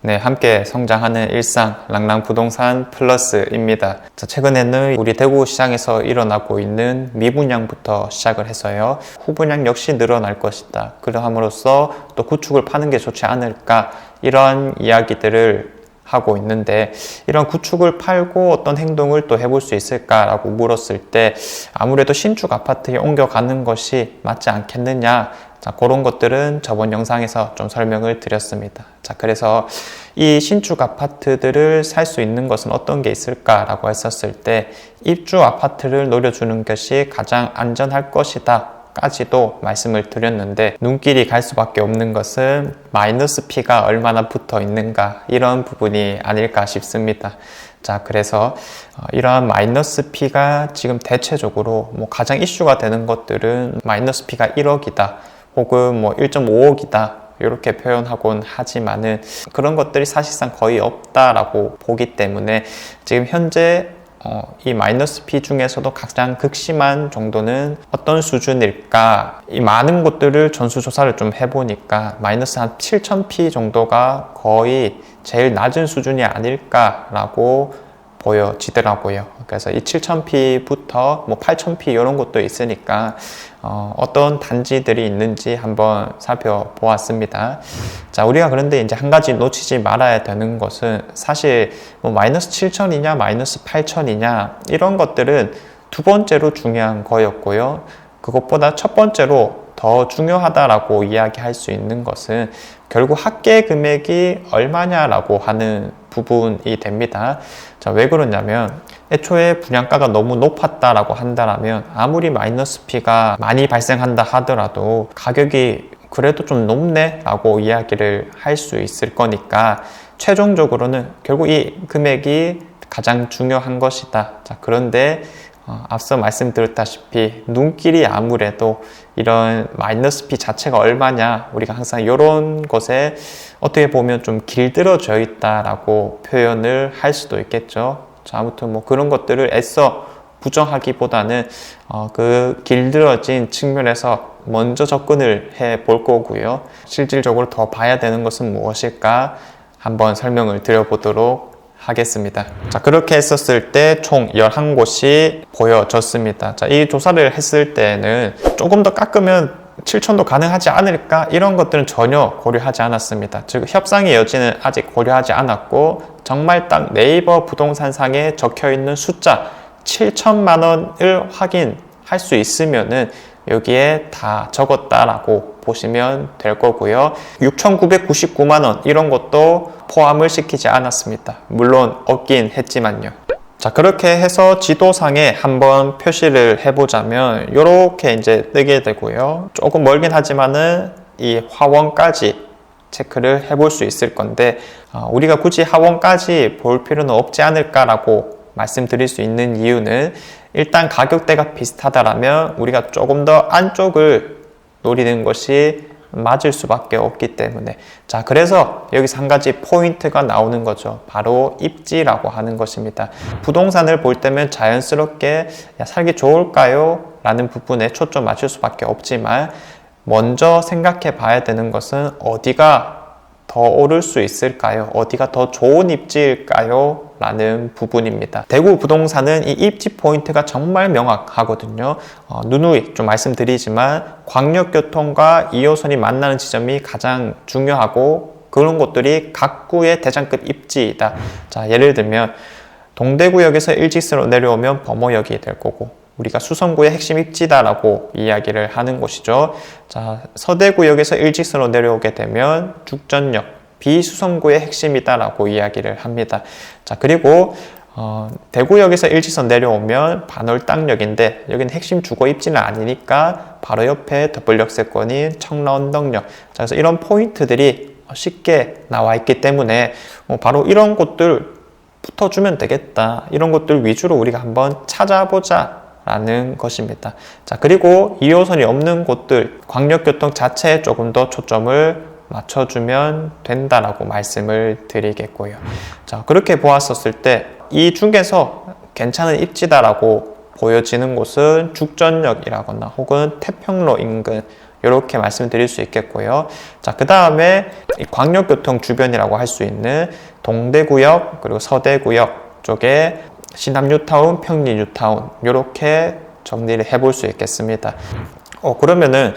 네, 함께 성장하는 일상 랑랑부동산 플러스입니다. 자, 최근에는 우리 대구 시장에서 일어나고 있는 미분양부터 시작을 해서요. 후분양 역시 늘어날 것이다. 그러함으로써 또 구축을 파는 게 좋지 않을까 이런 이야기들을 하고 있는데, 이런 구축을 팔고 어떤 행동을 또 해볼 수 있을까라고 물었을 때 아무래도 신축 아파트에 옮겨가는 것이 맞지 않겠느냐. 자, 그런 것들은 저번 영상에서 좀 설명을 드렸습니다. 자, 그래서 이 신축 아파트들을 살 수 있는 것은 어떤 게 있을까라고 했었을 때 입주 아파트를 노려주는 것이 가장 안전할 것이다 까지도 말씀을 드렸는데, 눈길이 갈 수밖에 없는 것은 마이너스 P가 얼마나 붙어 있는가 이런 부분이 아닐까 싶습니다. 자, 그래서 이러한 마이너스 P가 지금 대체적으로 가장 이슈가 되는 것들은 마이너스 P가 1억이다 혹은 1.5억이다 이렇게 표현하곤 하지만은 그런 것들이 사실상 거의 없다라고 보기 때문에 지금 현재 이 마이너스 P 중에서도 가장 극심한 정도는 어떤 수준일까? 이 많은 곳들을 전수조사를 좀 해보니까 마이너스 한 7000P 정도가 거의 제일 낮은 수준이 아닐까라고 보여지더라고요. 그래서 이 7000P부터 8000P 이런 것도 있으니까 어떤 단지들이 있는지 한번 살펴보았습니다. 자, 우리가 그런데 이제 한 가지 놓치지 말아야 되는 것은 사실 마이너스 7000이냐 마이너스 8000이냐 이런 것들은 두 번째로 중요한 거였고요. 그것보다 첫 번째로 더 중요하다라고 이야기할 수 있는 것은 결국 합계 금액이 얼마냐라고 하는 부분이 됩니다. 자, 왜 그러냐면 애초에 분양가가 너무 높았다라고 한다면 아무리 마이너스 P가 많이 발생한다 하더라도 가격이 그래도 좀 높네 라고 이야기를 할 수 있을 거니까 최종적으로는 결국 이 금액이 가장 중요한 것이다. 자, 그런데 앞서 말씀드렸다시피 눈길이 아무래도 이런 마이너스 P 자체가 얼마냐, 우리가 항상 이런 것에 어떻게 보면 좀 길들어져 있다라고 표현을 할 수도 있겠죠. 자, 아무튼 그런 것들을 애써 부정하기보다는 그 길들어진 측면에서 먼저 접근을 해 볼 거고요. 실질적으로 더 봐야 되는 것은 무엇일까 한번 설명을 드려보도록 하겠습니다. 자, 그렇게 했었을 때 총 11곳이 보여졌습니다. 자, 이 조사를 했을 때는 조금 더 깎으면 7천도 가능하지 않을까 이런 것들은 전혀 고려하지 않았습니다. 즉 협상의 여지는 아직 고려하지 않았고 정말 딱 네이버 부동산상에 적혀있는 숫자 7천만 원을 확인할 수 있으면은 여기에 다 적었다라고 보시면 될 거고요. 6,999만 원 이런 것도 포함을 시키지 않았습니다. 물론 없긴 했지만요. 자, 그렇게 해서 지도상에 한번 표시를 해보자면 이렇게 이제 뜨게 되고요. 조금 멀긴 하지만은 이 화원까지 체크를 해볼 수 있을 건데 우리가 굳이 하원까지 볼 필요는 없지 않을까라고 말씀드릴 수 있는 이유는 일단 가격대가 비슷하다라면 우리가 조금 더 안쪽을 노리는 것이 맞을 수밖에 없기 때문에, 자, 그래서 여기서 한 가지 포인트가 나오는 거죠. 바로 입지라고 하는 것입니다. 부동산을 볼 때면 자연스럽게 살기 좋을까요? 라는 부분에 초점 맞출 수밖에 없지만 먼저 생각해 봐야 되는 것은 어디가 더 오를 수 있을까요? 어디가 더 좋은 입지일까요? 라는 부분입니다. 대구 부동산은 이 입지 포인트가 정말 명확하거든요. 누누이 좀 말씀드리지만 광역교통과 2호선이 만나는 지점이 가장 중요하고 그런 곳들이 각 구의 대장급 입지이다. 자, 예를 들면 동대구역에서 일직선으로 내려오면 범어역이 될 거고 우리가 수성구의 핵심 입지다라고 이야기를 하는 곳이죠. 자, 서대구역에서 일직선으로 내려오게 되면 죽전역, 비수성구의 핵심이다라고 이야기를 합니다. 자, 그리고 대구역에서 일직선 내려오면 반월당역인데 여기는 핵심 주거 입지는 아니니까 바로 옆에 더블역세권인 청라언덕역. 자, 그래서 이런 포인트들이 쉽게 나와 있기 때문에 바로 이런 곳들 붙어주면 되겠다. 이런 것들 위주로 우리가 한번 찾아보자 라는 것입니다. 자, 그리고 2호선이 없는 곳들 광역교통 자체에 조금 더 초점을 맞춰주면 된다라고 말씀을 드리겠고요. 자, 그렇게 보았었을 때 이 중에서 괜찮은 입지다라고 보여지는 곳은 죽전역이라거나 혹은 태평로 인근 이렇게 말씀드릴 수 있겠고요. 자, 그 다음에 광역교통 주변이라고 할 수 있는 동대구역 그리고 서대구역 쪽에 신암 뉴타운, 평리 뉴타운 이렇게 정리를 해볼 수 있겠습니다. 그러면은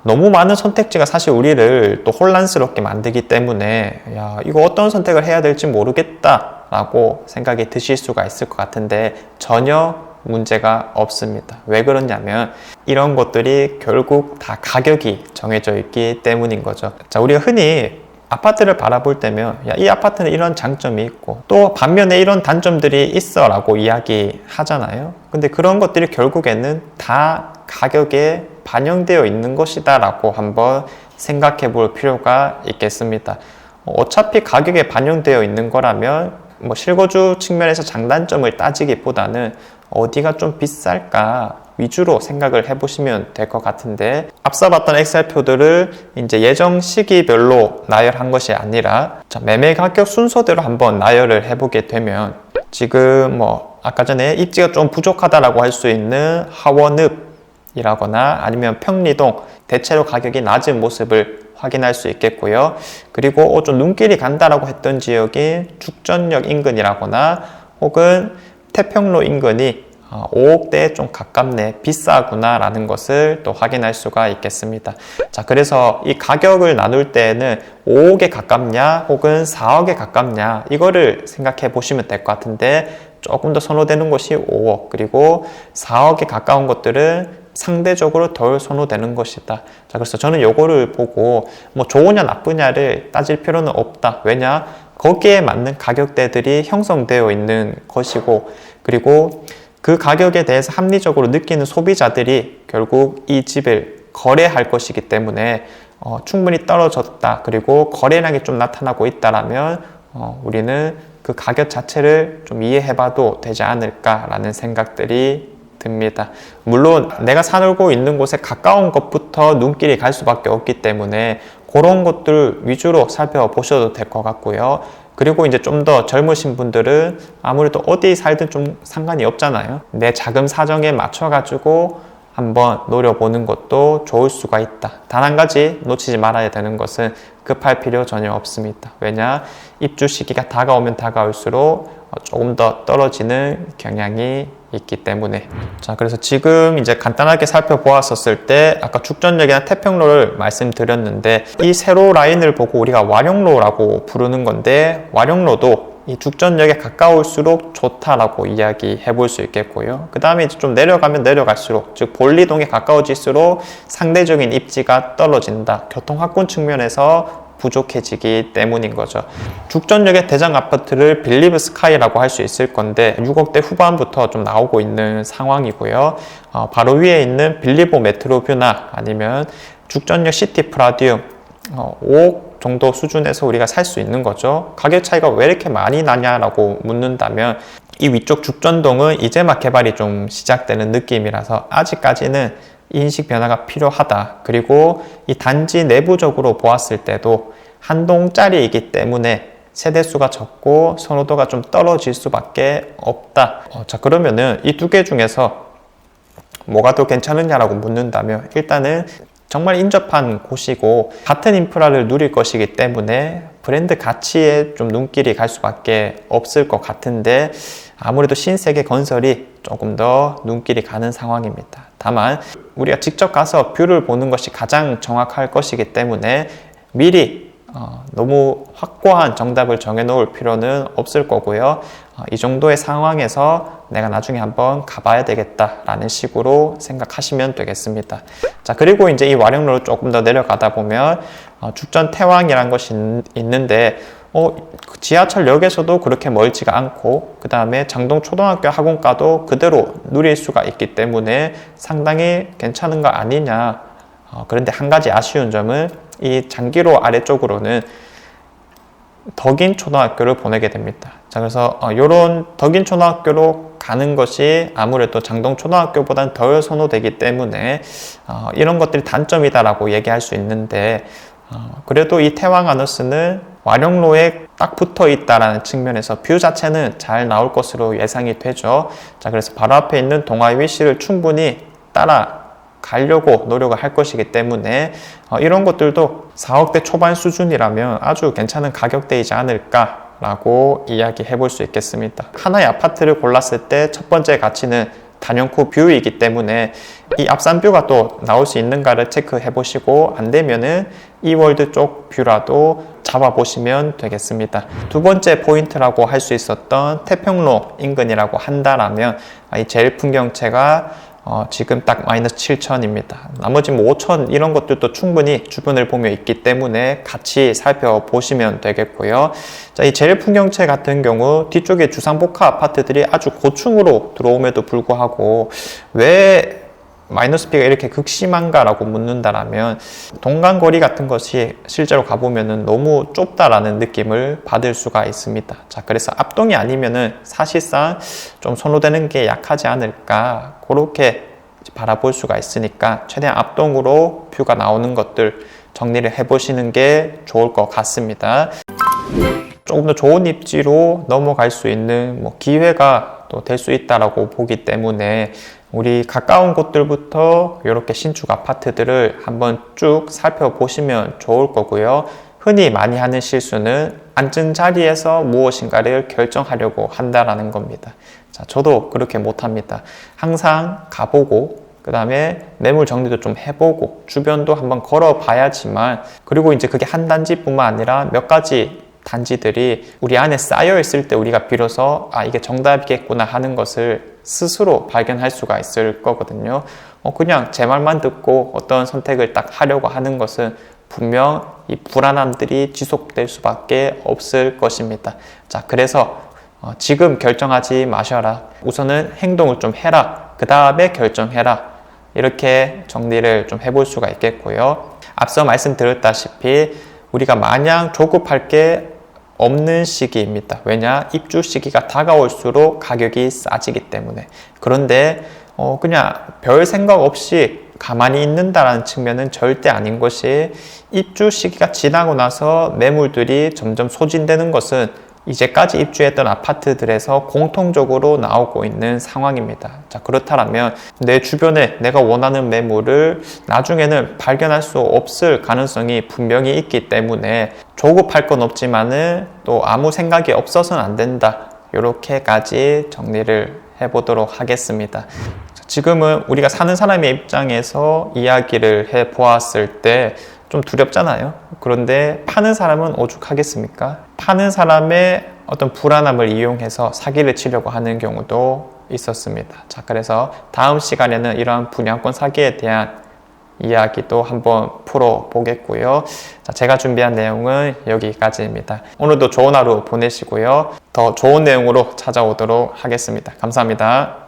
너무 많은 선택지가 사실 우리를 또 혼란스럽게 만들기 때문에 야, 이거 어떤 선택을 해야 될지 모르겠다 라고 생각이 드실 수가 있을 것 같은데 전혀 문제가 없습니다. 왜 그러냐면 이런 것들이 결국 다 가격이 정해져 있기 때문인 거죠. 자, 우리가 흔히 아파트를 바라볼 때면 야, 이 아파트는 이런 장점이 있고 또 반면에 이런 단점들이 있어 라고 이야기하잖아요. 근데 그런 것들이 결국에는 다 가격에 반영되어 있는 것이다 라고 한번 생각해 볼 필요가 있겠습니다. 어차피 가격에 반영되어 있는 거라면 뭐 실거주 측면에서 장단점을 따지기보다는 어디가 좀 비쌀까 위주로 생각을 해보시면 될 것 같은데 앞서 봤던 엑셀표들을 이제 예정 시기별로 나열한 것이 아니라 자, 매매 가격 순서대로 한번 나열을 해보게 되면 지금 뭐 아까 전에 입지가 좀 부족하다라고 할 수 있는 하원읍이라거나 아니면 평리동 대체로 가격이 낮은 모습을 확인할 수 있겠고요. 그리고 좀 눈길이 간다라고 했던 지역이 죽전역 인근이라거나 혹은 태평로 인근이 5억대에 좀 가깝네, 비싸구나 라는 것을 또 확인할 수가 있겠습니다. 자, 그래서 이 가격을 나눌 때는 5억에 가깝냐 혹은 4억에 가깝냐 이거를 생각해 보시면 될 것 같은데 조금 더 선호되는 것이 5억 그리고 4억에 가까운 것들은 상대적으로 덜 선호되는 것이다. 자, 그래서 저는 요거를 보고 뭐 좋으냐 나쁘냐를 따질 필요는 없다. 왜냐? 거기에 맞는 가격대들이 형성되어 있는 것이고 그리고 그 가격에 대해서 합리적으로 느끼는 소비자들이 결국 이 집을 거래할 것이기 때문에 충분히 떨어졌다. 그리고 거래량이 좀 나타나고 있다라면 우리는 그 가격 자체를 좀 이해해봐도 되지 않을까라는 생각들이 듭니다. 물론 내가 살고 있는 곳에 가까운 것부터 눈길이 갈 수밖에 없기 때문에 그런 것들 위주로 살펴보셔도 될 것 같고요. 그리고 이제 좀 더 젊으신 분들은 아무래도 어디 살든 좀 상관이 없잖아요. 내 자금 사정에 맞춰가지고 한번 노려보는 것도 좋을 수가 있다. 단 한 가지 놓치지 말아야 되는 것은 급할 필요 전혀 없습니다. 왜냐? 입주 시기가 다가오면 다가올수록 조금 더 떨어지는 경향이 있기 때문에. 자, 그래서 지금 이제 간단하게 살펴보았었을 때 아까 죽전역이나 태평로를 말씀드렸는데 이 세로 라인을 보고 우리가 와룡로라고 부르는 건데 와룡로도 이 죽전역에 가까울수록 좋다라고 이야기해 볼 수 있겠고요. 그 다음에 이제 좀 내려가면 내려갈수록 즉 볼리동에 가까워질수록 상대적인 입지가 떨어진다. 교통합군 측면에서 부족해지기 때문인 거죠. 죽전역의 대장 아파트를 빌리브 스카이라고 할 수 있을 건데 6억대 후반부터 좀 나오고 있는 상황이고요. 바로 위에 있는 빌리보 메트로뷰나 아니면 죽전역 시티 프라디움 5억 정도 수준에서 우리가 살 수 있는 거죠. 가격 차이가 왜 이렇게 많이 나냐라고 묻는다면 이 위쪽 죽전동은 이제 막 개발이 좀 시작되는 느낌이라서 아직까지는 인식 변화가 필요하다. 그리고 이 단지 내부적으로 보았을 때도 한 동짜리이기 때문에 세대수가 적고 선호도가 좀 떨어질 수밖에 없다. 자, 그러면은 이 두 개 중에서 뭐가 더 괜찮으냐라고 묻는다면 일단은 정말 인접한 곳이고 같은 인프라를 누릴 것이기 때문에 브랜드 가치에 좀 눈길이 갈 수밖에 없을 것 같은데 아무래도 신세계 건설이 조금 더 눈길이 가는 상황입니다. 다만 우리가 직접 가서 뷰를 보는 것이 가장 정확할 것이기 때문에 미리 너무 확고한 정답을 정해 놓을 필요는 없을 거고요. 이 정도의 상황에서 내가 나중에 한번 가봐야 되겠다라는 식으로 생각하시면 되겠습니다. 자, 그리고 이제 이 와룡로로 조금 더 내려가다 보면 죽전 태왕이라는 것이 있는데 지하철역에서도 그렇게 멀지가 않고 그 다음에 장동 초등학교 학원가도 그대로 누릴 수가 있기 때문에 상당히 괜찮은 거 아니냐. 그런데 한 가지 아쉬운 점은 이 장기로 아래쪽으로는 덕인 초등학교를 보내게 됩니다. 자, 그래서 이런 덕인 초등학교로 가는 것이 아무래도 장동 초등학교보다는 덜 선호되기 때문에 이런 것들이 단점이다라고 얘기할 수 있는데 그래도 이 태왕아너스는 와룡로에 딱 붙어 있다라는 측면에서 뷰 자체는 잘 나올 것으로 예상이 되죠. 자, 그래서 바로 앞에 있는 동아위시를 충분히 따라 가려고 노력을 할 것이기 때문에 이런 것들도 4억대 초반 수준이라면 아주 괜찮은 가격대이지 않을까 라고 이야기해 볼 수 있겠습니다. 하나의 아파트를 골랐을 때 첫 번째 가치는 단연코 뷰이기 때문에 이 앞산 뷰가 또 나올 수 있는가를 체크해 보시고, 안 되면은 이월드 쪽 뷰라도 잡아 보시면 되겠습니다. 두 번째 포인트라고 할 수 있었던 태평로 인근이라고 한다라면 이 제일 풍경채가 지금 딱 마이너스 7천입니다. 나머지 뭐 5천 이런 것들도 충분히 주변을 보며 있기 때문에 같이 살펴보시면 되겠고요. 자, 이 제일 풍경채 같은 경우 뒤쪽에 주상복합 아파트들이 아주 고층으로 들어옴에도 불구하고 왜 마이너스 P가 이렇게 극심한가라고 묻는다라면 동간거리 같은 것이 실제로 가보면은 너무 좁다라는 느낌을 받을 수가 있습니다. 자, 그래서 앞동이 아니면은 사실상 좀 선호되는 게 약하지 않을까, 그렇게 바라볼 수가 있으니까 최대한 앞동으로 뷰가 나오는 것들 정리를 해보시는 게 좋을 것 같습니다. 조금 더 좋은 입지로 넘어갈 수 있는 기회가 또 될 수 있다라고 보기 때문에 우리 가까운 곳들부터 이렇게 신축 아파트들을 한번 쭉 살펴보시면 좋을 거고요. 흔히 많이 하는 실수는 앉은 자리에서 무엇인가를 결정하려고 한다라는 겁니다. 자, 저도 그렇게 못합니다. 항상 가보고 그 다음에 매물 정리도 좀 해보고 주변도 한번 걸어봐야지만, 그리고 이제 그게 한 단지뿐만 아니라 몇 가지 단지들이 우리 안에 쌓여 있을 때 우리가 비로소 이게 정답이겠구나 하는 것을 스스로 발견할 수가 있을 거거든요. 그냥 제 말만 듣고 어떤 선택을 딱 하려고 하는 것은 분명 이 불안함들이 지속될 수밖에 없을 것입니다. 자, 그래서 지금 결정하지 마셔라. 우선은 행동을 좀 해라. 그 다음에 결정해라. 이렇게 정리를 좀 해볼 수가 있겠고요. 앞서 말씀드렸다시피 우리가 마냥 조급할 게 없는 시기입니다. 왜냐? 입주 시기가 다가올수록 가격이 싸지기 때문에. 그런데 그냥 별 생각 없이 가만히 있는다라는 측면은 절대 아닌 것이, 입주 시기가 지나고 나서 매물들이 점점 소진되는 것은 이제까지 입주했던 아파트들에서 공통적으로 나오고 있는 상황입니다. 자, 그렇다면 내 주변에 내가 원하는 매물을 나중에는 발견할 수 없을 가능성이 분명히 있기 때문에 조급할 건 없지만은 또 아무 생각이 없어서는 안 된다. 이렇게까지 정리를 해보도록 하겠습니다. 지금은 우리가 사는 사람의 입장에서 이야기를 해 보았을 때 좀 두렵잖아요. 그런데 파는 사람은 오죽하겠습니까? 파는 사람의 어떤 불안함을 이용해서 사기를 치려고 하는 경우도 있었습니다. 자, 그래서 다음 시간에는 이러한 분양권 사기에 대한 이야기도 한번 풀어보겠고요. 자, 제가 준비한 내용은 여기까지입니다. 오늘도 좋은 하루 보내시고요. 더 좋은 내용으로 찾아오도록 하겠습니다. 감사합니다.